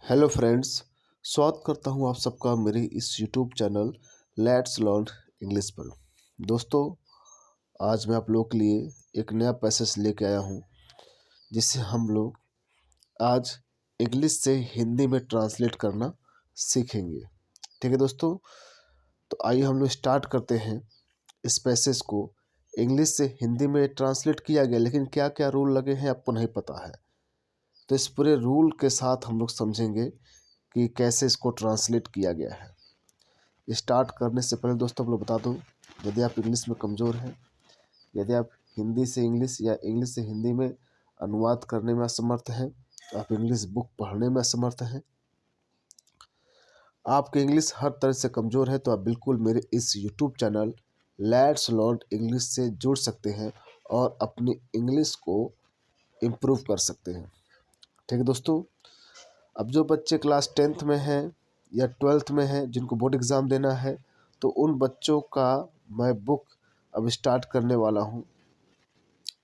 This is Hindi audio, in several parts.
Hello friends. स्वागत करता हूं आप सबका मेरे इस YouTube channel let's learn English पर। दोस्तों, आज मैं आप लोगों के लिए एक नया पैसेज लेके आया हूं जिससे हम लोग आज इंग्लिश से हिंदी में ट्रांसलेट करना सीखेंगे। ठीक है दोस्तों, तो आइए हम लोग स्टार्ट करते हैं। इस पैसेज को इंग्लिश से हिंदी में ट्रांसलेट किया गया, लेकिन क्या क्या रूल लगे हैं आपको नहीं पता है। तो इस पूरे रूल के साथ हम लोग समझेंगे कि कैसे इसको ट्रांसलेट किया गया है। स्टार्ट करने से पहले दोस्तों आप लोग बता दूं, यदि आप इंग्लिश में कमज़ोर हैं, यदि आप हिंदी से इंग्लिश या इंग्लिश से हिंदी में अनुवाद करने में असमर्थ हैं, आप इंग्लिश बुक पढ़ने में असमर्थ हैं, आपकी इंग्लिश हर तरह से कमज़ोर है, तो आप बिल्कुल मेरे इस YouTube channel let's learn English से जुड़ सकते हैं और अपनी इंग्लिश को इम्प्रूव कर सकते हैं। ठीक है दोस्तों, अब जो बच्चे क्लास 10th में हैं या 12th में हैं, जिनको बोर्ड एग्ज़ाम देना है, तो उन बच्चों का मैं बुक अब स्टार्ट करने वाला हूं,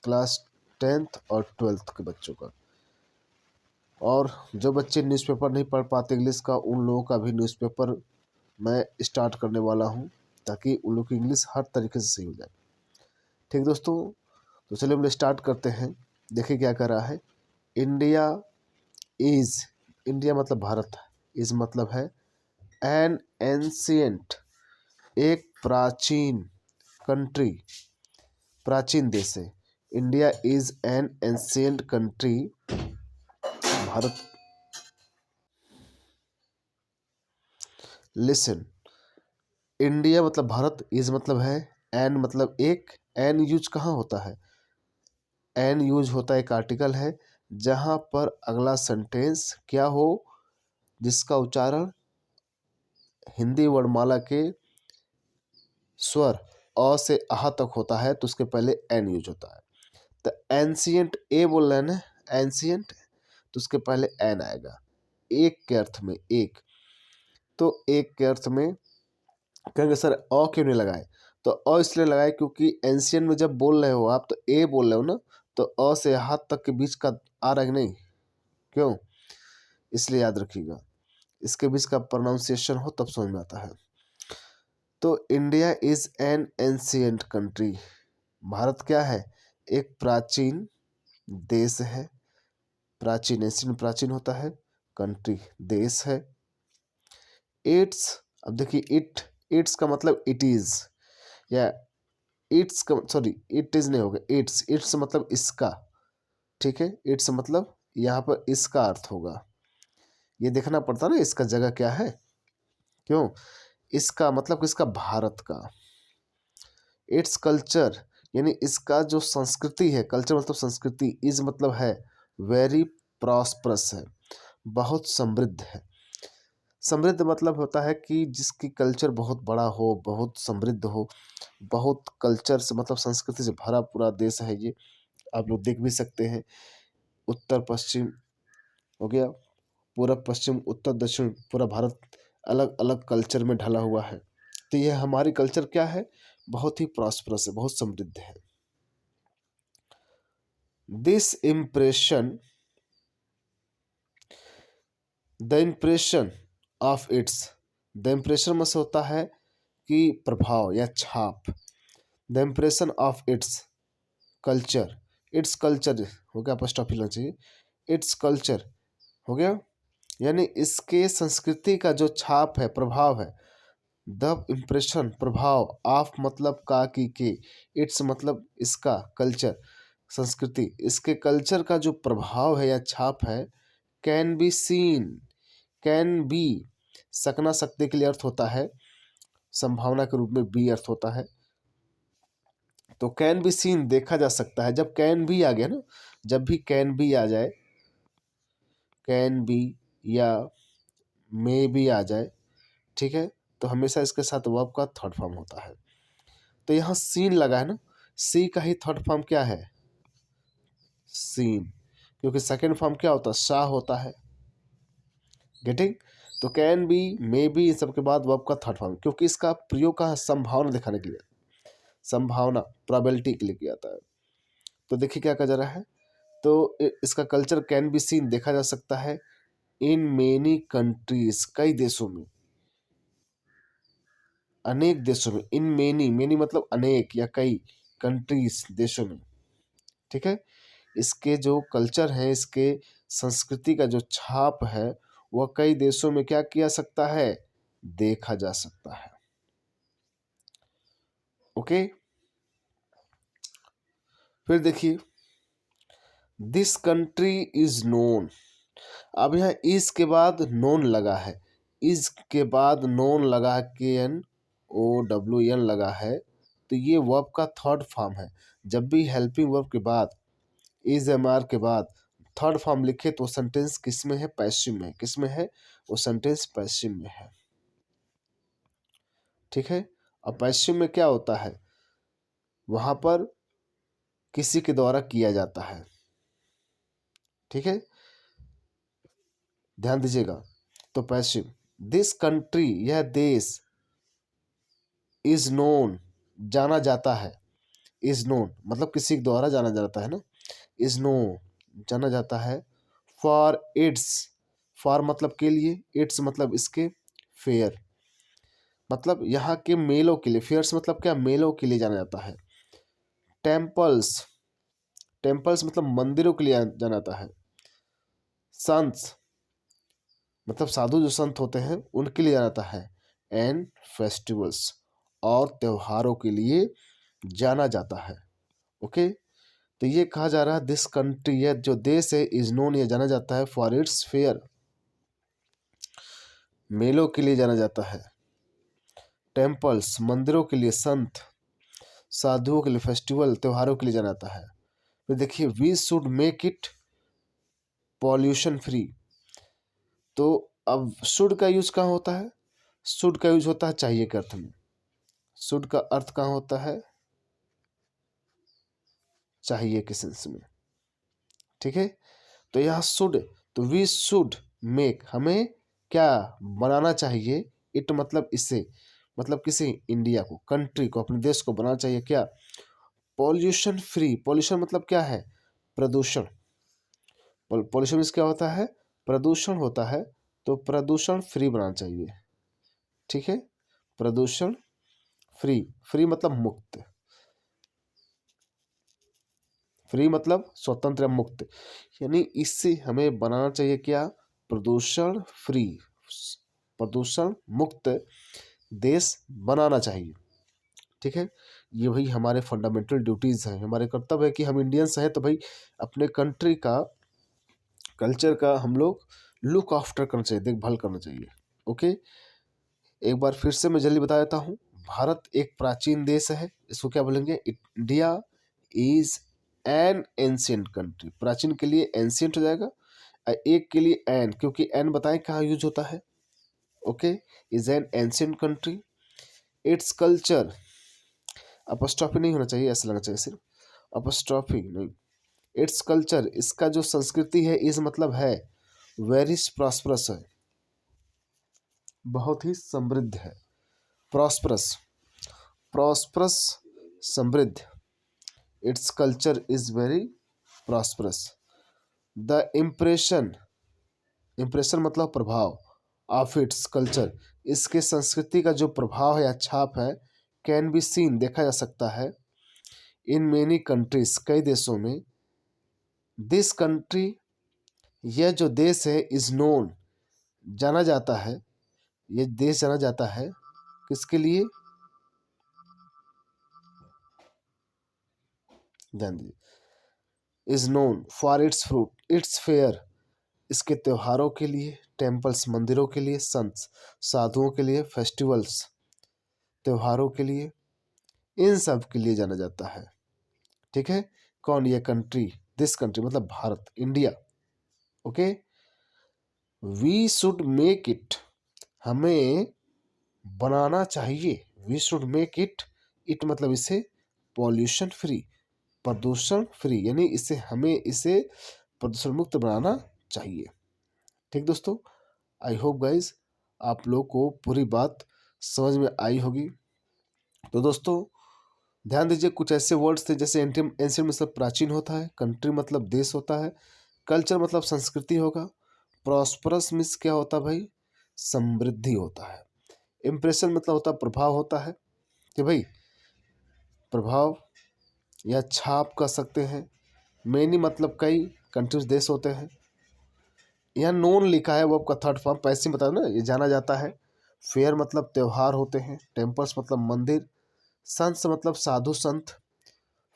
क्लास 10th और 12th के बच्चों का। और जो बच्चे न्यूज़पेपर नहीं पढ़ पाते इंग्लिश का, उन लोगों का भी न्यूज़पेपर मैं स्टार्ट करने वाला हूं, ताकि उन लोग की इंग्लिश हर तरीके से सही हो जाए। ठीक दोस्तों, तो चलिए हम लोग स्टार्ट करते हैं। देखिए क्या कर रहा है। इंडिया इज़, इंडिया मतलब भारत, इज़ मतलब है एन एंशियंट, एक प्राचीन कंट्री, प्राचीन देश है। India is an ancient country, Bharat. Listen, India मतलब भारत, इज मतलब है, एन मतलब एक, एन यूज कहाँ होता है, एन यूज होता है एक आर्टिकल है जहां पर अगला सेंटेंस क्या हो, जिसका उच्चारण हिंदी वर्णमाला के स्वर अ से आह तक होता है, तो उसके पहले एन यूज होता है। तो एंशियंट ए बोल रहे हैं ना, एंशियंट, तो उसके पहले एन आएगा, एक के अर्थ में, एक। तो एक के अर्थ में कहेंगे सर अ क्यों नहीं लगाए, तो अ इसलिए लगाए क्योंकि एंशियंट में जब बोल रहे हो आप तो ए बोल रहे हो ना, तो अ से हाथ तक के बीच का आ रहा है कि नहीं, क्यों, इसलिए याद रखिएगा, इसके बीच का प्रोनाउंसिएशन हो तब समझ में आता है। तो India is an ancient country, Bharat क्या है, एक प्राचीन देश है। प्राचीन, एंशियंट प्राचीन होता है, कंट्री देश है। इट्स, अब देखिए इट, इट्स का मतलब इट इज, या इट्स का सॉरी इट इज नहीं होगा, इट्स, इट्स मतलब इसका। ठीक है, इट्स मतलब यहाँ पर इसका अर्थ होगा, ये देखना पड़ता ना इसका जगह क्या है, क्यों, इसका मतलब इसका भारत का। इट्स कल्चर, यानी इसका जो संस्कृति है, कल्चर मतलब संस्कृति, इज मतलब है वेरी प्रॉस्परस है, बहुत समृद्ध है। समृद्ध मतलब होता है कि जिसकी कल्चर बहुत बड़ा हो, बहुत समृद्ध हो, बहुत कल्चर से मतलब संस्कृति से भरा पूरा देश है ये। आप लोग देख भी सकते हैं, उत्तर पश्चिम हो गया, पूरब पश्चिम उत्तर दक्षिण, पूरा भारत अलग अलग कल्चर में ढला हुआ है। तो यह हमारी कल्चर क्या है, बहुत ही प्रॉस्परस है, बहुत समृद्ध है। This impression, the impression of its, the impression में से होता है कि प्रभाव या छाप, the impression of its culture, its culture हो गया, अपॉस्ट्रोफी लगना चाहिए, इट्स कल्चर हो गया, यानी इसके संस्कृति का जो छाप है, प्रभाव है। द इम्प्रेशन प्रभाव, ऑफ मतलब का की के, इट्स मतलब इसका, कल्चर संस्कृति, इसके कल्चर का जो प्रभाव है या छाप है, can be seen, can be सकना सकते के लिए अर्थ होता है, संभावना के रूप में बी अर्थ होता है। तो कैन बी सीन देखा जा सकता है, जब कैन बी आ गया ना, जब भी कैन बी आ जाए, कैन बी या मे बी आ जाए, ठीक है, तो हमेशा इसके साथ वर्ब का थर्ड फॉर्म होता है। तो यहाँ सीन लगा है ना, सी का ही थर्ड फॉर्म क्या है, सीन, क्योंकि सेकेंड फॉर्म क्या होता है, सा होता है। गेटिंग, तो कैन बी, मे बी, इन सब के बाद वर्ब का थर्ड फॉर्म, क्योंकि इसका प्रयोग का संभावना दिखाने के लिए, संभावना प्रोबेबिलिटी के लिए किया जाता है। तो देखिए क्या कहा जा रहा है, तो इसका कल्चर कैन बी सीन देखा जा सकता है, इन मेनी कंट्रीज, कई देशों में, अनेक देशों में, इन मेनी, मेनी मतलब अनेक या कई, कंट्रीज देशों में, ठीक है। इसके जो कल्चर है, इसके संस्कृति का जो छाप है, वह कई देशों में क्या किया सकता है, देखा जा सकता है। ओके, फिर देखिए, दिस कंट्री इज नोन। अब यहाँ इस के बाद नोन लगा है, इस के बाद नोन लगा है, KNOWN लगा है, तो ये वर्ब का थर्ड फॉर्म है। जब भी हेल्पिंग वर्ब के बाद इज MR के बाद थर्ड फॉर्म लिखे तो सेंटेंस किस में है, पैसिव में। किस में है, वो सेंटेंस पैसिव में है, ठीक है। और पैसिव में क्या होता है, वहां पर किसी के द्वारा किया जाता है, ठीक है, ध्यान दीजिएगा। तो पैसिव, दिस कंट्री, यह देश, इज नोन, जाना जाता है, इज नोन मतलब किसी के द्वारा जाना जाता है ना, इज नोन जाना जाता है, फॉर इट्स, फॉर मतलब के लिए, इट्स मतलब इसके, फेयर मतलब यहाँ के मेलों के लिए, फेयर्स मतलब क्या, मेलों के लिए जाना जाता है। टेम्पल्स, टेम्पल्स मतलब मंदिरों के लिए जाना जाता है। संत्स मतलब साधु जो संत होते हैं उनके लिए जाना जाता है। एंड फेस्टिवल्स और त्योहारों के लिए जाना जाता है। ओके, तो ये कहा जा रहा है दिस कंट्री, यह जो देश है, इज नोन, यह जाना जाता है फॉर इट्स फेयर, मेलों के लिए जाना जाता है। टेम्पल्स मंदिरों के लिए, संत साधुओं के लिए, फेस्टिवल त्योहारों के लिए जाना जाता है। फिर देखिए, we should make it pollution free. तो अब शुड का यूज कहाँ होता है, शुड का यूज होता है चाहिए के अर्थ में। शुड का अर्थ कहाँ होता है, चाहिए के सेंस में, ठीक है। तो यहाँ शुड, तो वी शुड मेक, हमें क्या बनाना चाहिए, इट मतलब इसे, मतलब किसी इंडिया को, कंट्री को, अपने देश को बनाना चाहिए क्या, पॉल्यूशन फ्री। पॉल्यूशन मतलब क्या है, प्रदूषण। पॉल्यूशन मीन्स क्या होता है, प्रदूषण होता है, तो प्रदूषण फ्री बनाना चाहिए, ठीक है। प्रदूषण फ्री, फ्री मतलब मुक्त, फ्री मतलब स्वतंत्र या मुक्त, यानी इससे हमें बनाना चाहिए क्या, प्रदूषण फ्री, प्रदूषण मुक्त देश बनाना चाहिए, ठीक है। ये भाई हमारे फंडामेंटल ड्यूटीज हैं, हमारे कर्तव्य है कि हम इंडियंस हैं तो भाई अपने कंट्री का, कल्चर का हम लोग लुक आफ्टर करना चाहिए, देखभाल करना चाहिए। ओके, एक बार फिर से मैं जल्दी बता देता हूँ। भारत एक प्राचीन देश है, इसको क्या बोलेंगे, India is an ancient country. प्राचीन के लिए एंशियंट हो जाएगा, एक के लिए एन, क्योंकि एन बताएं कहाँ यूज होता है। Okay, is an ancient country, its culture, apostrophe नहीं होना चाहिए, ऐसा लगना चाहिए सिर्फ, अपस्ट्रॉफी नहीं, इट्स कल्चर, इसका जो संस्कृति है, इस मतलब है, वेरी प्रॉस्परस है, बहुत ही समृद्ध है, प्रॉस्परस, प्रॉस्परस समृद्ध, its culture is very prosperous. The impression, impression मतलब प्रभाव, ऑफ इट्स कल्चर, इसके संस्कृति का जो प्रभाव है या छाप है, कैन बी सीन देखा जा सकता है, इन मेनी कंट्रीज कई देशों में, दिस कंट्री यह जो देश है, इज नोन जाना जाता है, ये देश जाना जाता है किसके लिए, ध्यान दीजिए, is known for its fruit, it's fair, इसके त्योहारों के लिए, टेम्पल्स मंदिरों के लिए, संत साधुओं के लिए, फेस्टिवल्स त्योहारों के लिए, इन सब के लिए जाना जाता है, ठीक है। कौन, ये कंट्री, दिस कंट्री मतलब Bharat, India. Okay, we should make it, हमें बनाना चाहिए, we should make it, it मतलब इसे, पॉल्यूशन फ्री, प्रदूषण फ्री, यानी इसे, हमें इसे प्रदूषण मुक्त बनाना चाहिए, ठीक दोस्तों। आई होप गाइज आप लोग को पूरी बात समझ में आई होगी। तो दोस्तों ध्यान दीजिए, कुछ ऐसे वर्ड्स थे जैसे एंशियंट मतलब प्राचीन होता है, कंट्री मतलब देश होता है, कल्चर मतलब संस्कृति होगा, प्रॉस्परस मीन्स क्या होता है भाई? समृद्धि होता है। इम्प्रेशन मतलब होता है प्रभाव होता है कि भाई प्रभाव या छाप कर सकते हैं। मेनी मतलब कई, कंट्रीज देश होते हैं। यहाँ नोन लिखा है वो आपका थर्ड फॉर्म, पैसे बता ना, ये जाना जाता है। फेयर मतलब त्योहार होते हैं। टेम्पल्स मतलब मंदिर। संत मतलब साधु संत।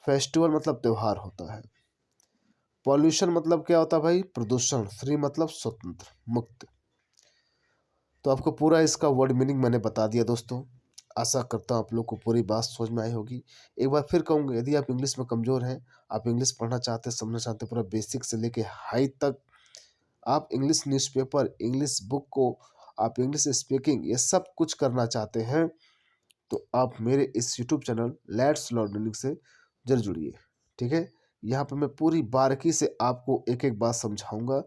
फेस्टिवल मतलब त्योहार होता है। पॉल्यूशन मतलब क्या होता है भाई? प्रदूषण। फ्री मतलब स्वतंत्र, मुक्त। तो आपको पूरा इसका वर्ड मीनिंग मैंने बता दिया दोस्तों। आशा करता हूँ आप लोग को पूरी बात समझ में आई होगी। एक बार फिर कहूँगा, यदि आप इंग्लिश में कमज़ोर हैं, आप इंग्लिश पढ़ना चाहते हैं, समझना चाहते हैं, पूरा बेसिक से लेके हाई तक आप इंग्लिश न्यूज़पेपर, इंग्लिश बुक को, आप इंग्लिश स्पीकिंग, ये सब कुछ करना चाहते हैं, तो आप मेरे इस यूट्यूब चैनल लेट्स लर्निंग से जरूर जुड़िए। ठीक है, यहाँ पर मैं पूरी बारीकी से आपको एक एक बात समझाऊंगा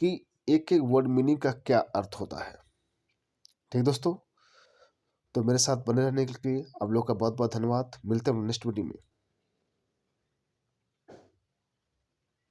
कि एक एक वर्ड मीनिंग का क्या अर्थ होता है। ठीक दोस्तों, तो मेरे साथ बने रहने के लिए आप लोग का बहुत बहुत धन्यवाद। मिलते हैं नेक्स्ट वीडियो में।